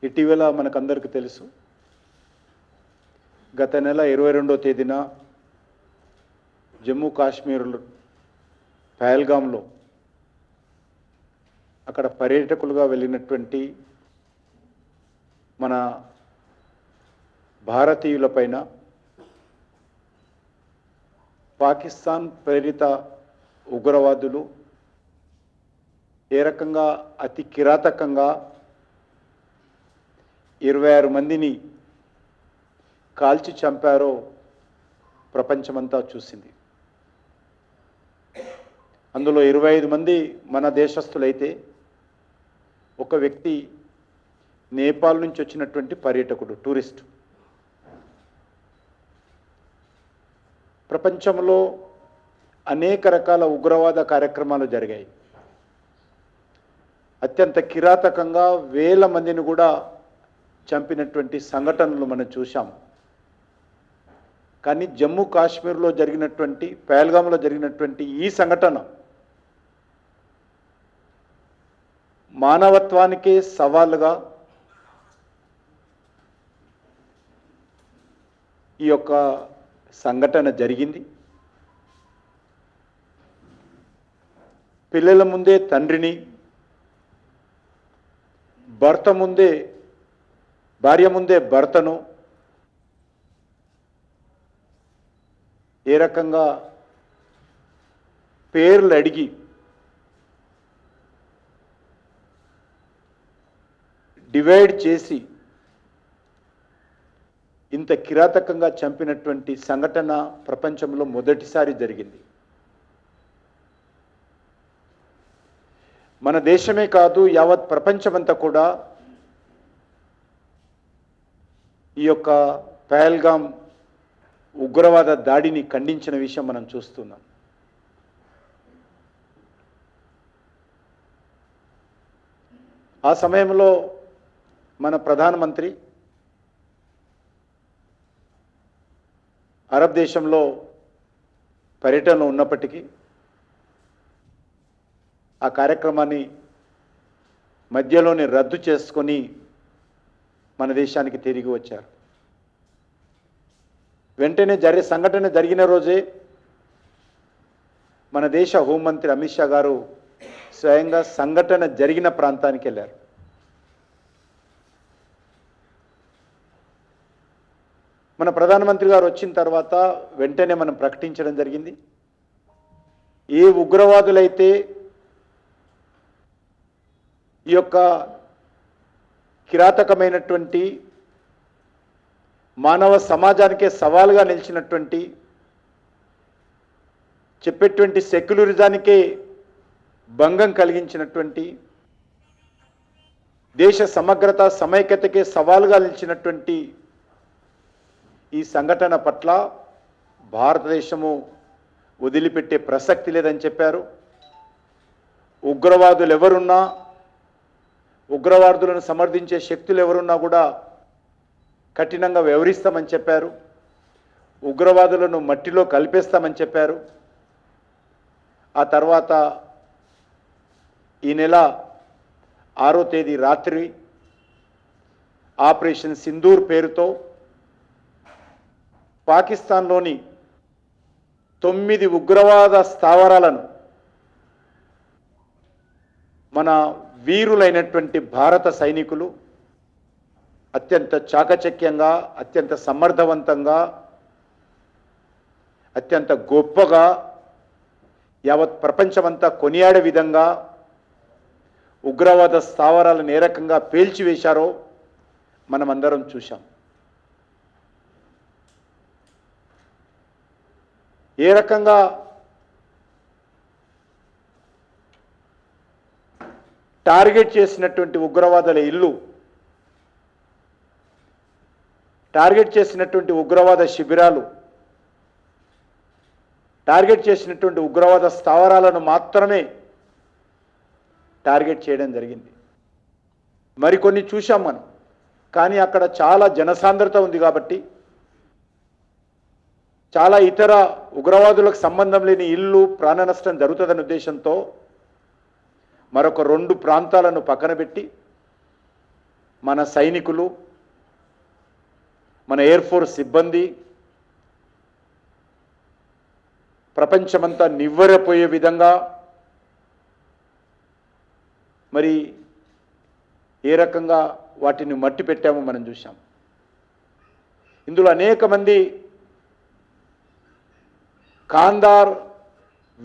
ఇటీవల మనకందరికీ తెలుసు, గత నెల 22వ తేదీన జమ్మూ కాశ్మీర్ పహల్గామ్లో అక్కడ పర్యాటకులుగా వెళ్ళినటువంటి మన భారతీయులపైన పాకిస్తాన్ ప్రేరిత ఉగ్రవాదులు ఏ రకంగా అతి కిరాతకంగా 26 మందిని కాల్చి చంపారో ప్రపంచమంతా చూసింది. అందులో 25 మంది మన దేశస్థులైతే ఒక వ్యక్తి నేపాల్ నుంచి వచ్చినటువంటి పర్యాటకుడు, టూరిస్ట్. ప్రపంచంలో అనేక రకాల ఉగ్రవాద కార్యక్రమాలు జరిగాయి. అత్యంత కిరాతకంగా వేల మందిని కూడా చంపినటువంటి సంఘటనలు మనం చూశాం. కానీ జమ్మూ కాశ్మీర్లో జరిగినటువంటి, పహల్గామ్లో జరిగినటువంటి ఈ సంఘటన మానవత్వానికే సవాలుగా ఈ యొక్క సంఘటన జరిగింది. పిల్లల ముందే తండ్రిని, భార్య ముందే భర్తను ఏ రకంగా పేర్లు అడిగి డివైడ్ చేసి ఇంత కిరాతకంగా చంపినటువంటి సంఘటన ప్రపంచంలో మొదటిసారి జరిగింది. మన దేశమే కాదు, యావత్ ప్రపంచమంతా కూడా ఈ యొక్క పహల్గామ్ ఉగ్రవాద దాడిని ఖండించిన విషయం మనం చూస్తున్నాం. ఆ సమయంలో మన ప్రధానమంత్రి అరబ్ దేశంలో పర్యటనలో ఉన్నప్పటికీ ఆ కార్యక్రమాన్ని మధ్యలోనే రద్దు చేసుకొని మన దేశానికి తిరిగి వచ్చారు. వెంటనే సంఘటన జరిగిన రోజే మన దేశ హోంమంత్రి అమిత్ షా గారు స్వయంగా సంఘటన జరిగిన ప్రాంతానికి వెళ్ళారు. మన ప్రధానమంత్రి గారు వచ్చిన తర్వాత వెంటనే మనం ప్రకటించడం జరిగింది, ఏ ఉగ్రవాదులైతే ఈ యొక్క కిరాతకమైనటువంటి మానవ సమాజానికే సవాలుగా నిలిచినటువంటి, చెప్పేటువంటి సెక్యులరిజానికే భంగం కలిగించినటువంటి, దేశ సమగ్రత సమైక్యతకే సవాలుగా నిలిచినటువంటి ఈ సంఘటన పట్ల భారతదేశము వదిలిపెట్టే ప్రసక్తి లేదని చెప్పారు. ఉగ్రవాదులు ఎవరున్నా, ఉగ్రవాదులను సమర్థించే శక్తులు ఎవరున్నా కూడా కఠినంగా వ్యవహరిస్తామని చెప్పారు. ఉగ్రవాదులను మట్టిలో కలిపేస్తామని చెప్పారు. ఆ తర్వాత ఈ నెల 6వ తేదీ రాత్రి ఆపరేషన్ సింధూర్ పేరుతో పాకిస్తాన్లోని 9 ఉగ్రవాద స్థావరాలను మన వీరులైనటువంటి భారత సైనికులు అత్యంత చాకచక్యంగా, అత్యంత సమర్థవంతంగా, అత్యంత గొప్పగా యావత్ ప్రపంచమంతా కొనియాడే విధంగా ఉగ్రవాద స్థావరాలను ఏ రకంగా పేల్చివేశారో మనమందరం చూశాం. ఏ రకంగా టార్గెట్ చేసినటువంటి ఉగ్రవాదుల ఇల్లు, టార్గెట్ చేసినటువంటి ఉగ్రవాద శిబిరాలు, టార్గెట్ చేసినటువంటి ఉగ్రవాద స్థావరాలను మాత్రమే టార్గెట్ చేయడం జరిగింది. మరికొన్ని చూశాం మనం, కానీ అక్కడ చాలా జనసాంద్రత ఉంది కాబట్టి, చాలా ఇతర ఉగ్రవాదులకు సంబంధం లేని ఇల్లు ప్రాణ నష్టం జరుగుతుందనే ఉద్దేశంతో మరొక 2 ప్రాంతాలను పక్కన పెట్టి మన సైనికులు, మన ఎయిర్ ఫోర్స్ సిబ్బంది ప్రపంచమంతా నివ్వెరపోయే విధంగా మరి ఏ రకంగా వాటిని మట్టి పెట్టామో మనం చూసాం. ఇందులో అనేక మంది కాందార్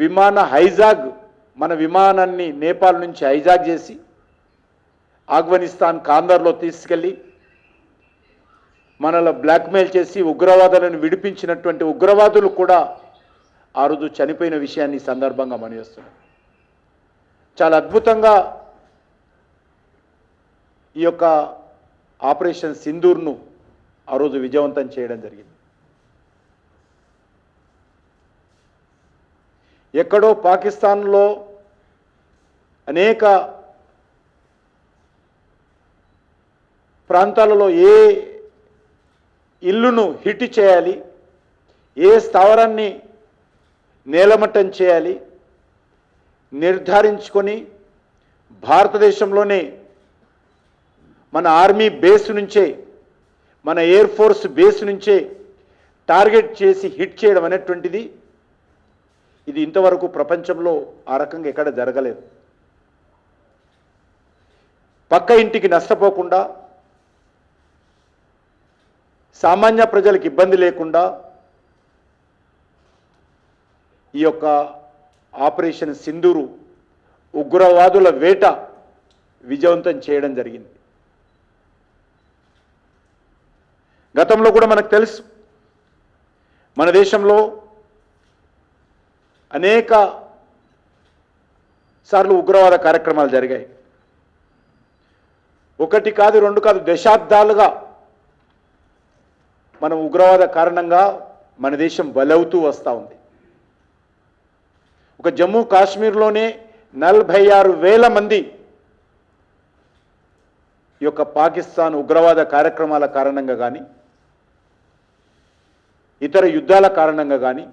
విమాన హైజాగ్, మన విమానాన్ని నేపాల్ నుంచి హైజాగ్ చేసి ఆఫ్ఘనిస్తాన్ కాందార్లో తీసుకెళ్ళి మనలో బ్లాక్మెయిల్ చేసి ఉగ్రవాదులను విడిపించినటువంటి ఉగ్రవాదులు కూడా ఆ రోజు చనిపోయిన విషయాన్ని ఈ సందర్భంగా మనవిస్తున్నాం. చాలా అద్భుతంగా ఈ యొక్క ఆపరేషన్ సింధూర్ను ఆ రోజు విజయవంతం చేయడం జరిగింది. ఎక్కడో పాకిస్తాన్లో అనేక ప్రాంతాలలో ఏ ఇల్లును హిట్ చేయాలి, ఏ స్థావరాన్ని నేలమట్టం చేయాలి నిర్ధారించుకొని భారతదేశంలోనే మన ఆర్మీ బేస్ నుంచే, మన ఎయిర్ ఫోర్స్ బేస్ నుంచే టార్గెట్ చేసి హిట్ చేయడం అనేటువంటిది ఇది ఇంతవరకు ప్రపంచంలో ఆ రకంగా ఎక్కడ జరగలేదు. పక్క ఇంటికి నష్టపోకుండా, సామాన్య ప్రజలకు ఇబ్బంది లేకుండా ఈ యొక్క ఆపరేషన్ సింధూరు ఉగ్రవాదుల వేట విజయవంతం చేయడం జరిగింది. గతంలో కూడా మనకు తెలుసు, మన దేశంలో అనేక సార్లు ఉగ్రవాద కార్యక్రమాలు జరిగాయి. ఒకటి కాదు, రెండు కాదు, దశాబ్దాలుగా మనం ఉగ్రవాద కారణంగా మన దేశం బలవుతూ వస్తూ ఉంది. ఒక జమ్మూ కాశ్మీర్లోనే 46,000 మంది ఈ యొక్క పాకిస్తాన్ ఉగ్రవాద కార్యక్రమాల కారణంగా కానీ, ఇతర యుద్ధాల కారణంగా కానీ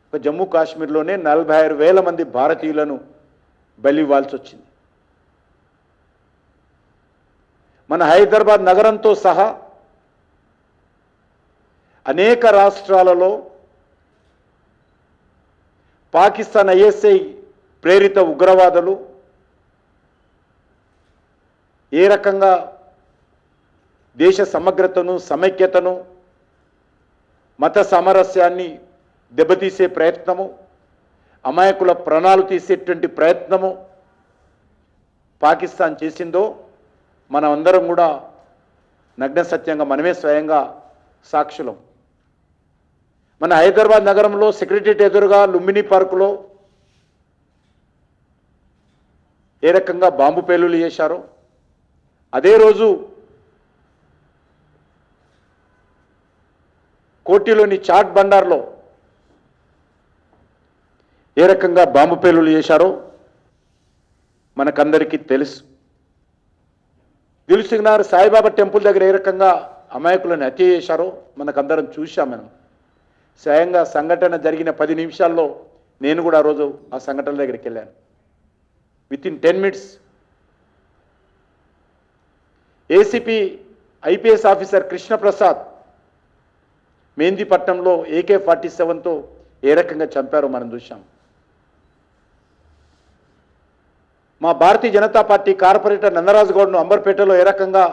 ఒక జమ్మూ కాశ్మీర్లోనే 46,000 మంది భారతీయులను బలివ్వాల్సి వచ్చింది. మన హైదరాబాద్ నగరంతో సహా అనేక రాష్ట్రాలలో పాకిస్తాన్ ఐఎస్ఐ ప్రేరిత ఉగ్రవాదులు ఏ రకంగా దేశ సమగ్రతను, సమైక్యతను, మత సామరస్యాన్ని దెబ్బతీసే ప్రయత్నము, అమాయకుల ప్రాణాలు తీసేటువంటి ప్రయత్నము పాకిస్తాన్ చేసిందో మనం అందరం కూడా నగ్న సత్యంగా మనమే స్వయంగా సాక్షులం. మన హైదరాబాద్ నగరంలో సెక్రటరియట్ ఎదురుగా లుంబిని పార్కులో ఏ రకంగా బాంబు పేలులు చేశారో, అదే రోజు కోటిలోని చాట్ బండార్లో ఏ రకంగా బాంబు పేలులు చేశారో మనకందరికీ తెలుసు. దిల్సుఖ్నగర్ సాయిబాబా టెంపుల్ దగ్గర ఏ రకంగా అమాయకులను హత్య చేశారో మనకందరం చూశాం. మనం స్వయంగా సంఘటన జరిగిన 10 నిమిషాల్లో నేను కూడా ఆ రోజు ఆ సంఘటన దగ్గరికి వెళ్ళాను. Within 10 minutes ACP IPS officer Krishnaprasad మెహందీపట్నంలో AK-47తో ఏ రకంగా చంపారో మనం చూశాం. మా భారతీయ జనతా పార్టీ కార్పొరేటర్ నందరాజు గౌడ్ను అంబర్పేటలో ఏ రకంగా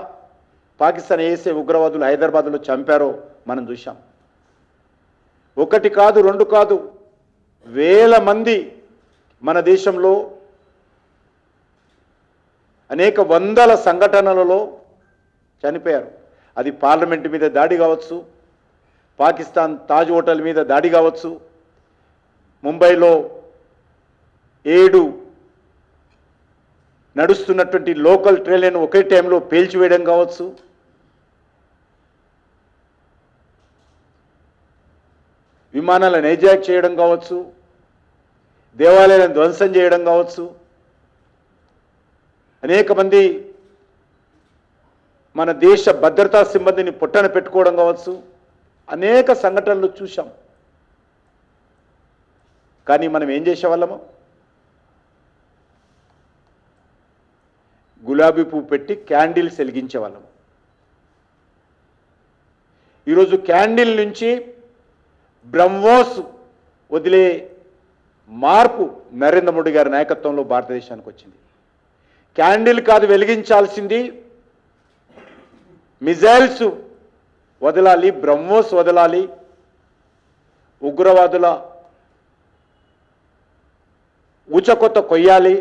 పాకిస్తాన్ ఐఎస్ఐ ఉగ్రవాదులు హైదరాబాద్లో చంపారో మనం చూశాం. ఒకటి కాదు, రెండు కాదు, వేల మంది మన దేశంలో అనేక వందల సంఘటనలలో చనిపోయారు. అది పార్లమెంట్ మీద దాడి కావచ్చు, పాకిస్తాన్ తాజ్ హోటల్ మీద దాడి కావచ్చు, ముంబైలో 7 నడుస్తున్నటువంటి లోకల్ ట్రైన్లను ఒకే టైంలో పేల్చివేయడం కావచ్చు, విమానాలను హైజాక్ చేయడం కావచ్చు, దేవాలయాలను ధ్వంసం చేయడం కావచ్చు, అనేక మంది మన దేశ భద్రతా సిబ్బందిని పొట్టన పెట్టుకోవడం కావచ్చు, అనేక సంఘటనలు చూశాం. కానీ మనం ఏం చేసేవాళ్ళము? గులాబీ పువ్వు పెట్టి క్యాండిల్స్ వెలిగించేవాళ్ళం. ఈరోజు క్యాండిల్ నుంచి బ్రహ్మోస్ వదిలే మార్పు నరేంద్ర మోడీ గారి నాయకత్వంలో భారతదేశానికి వచ్చింది. క్యాండిల్ కాదు వెలిగించాల్సింది, మిజైల్స్ వదలాలి, బ్రహ్మోస్ వదలాలి, ఉగ్రవాదుల ఊచకొత్త కొయ్యాలి.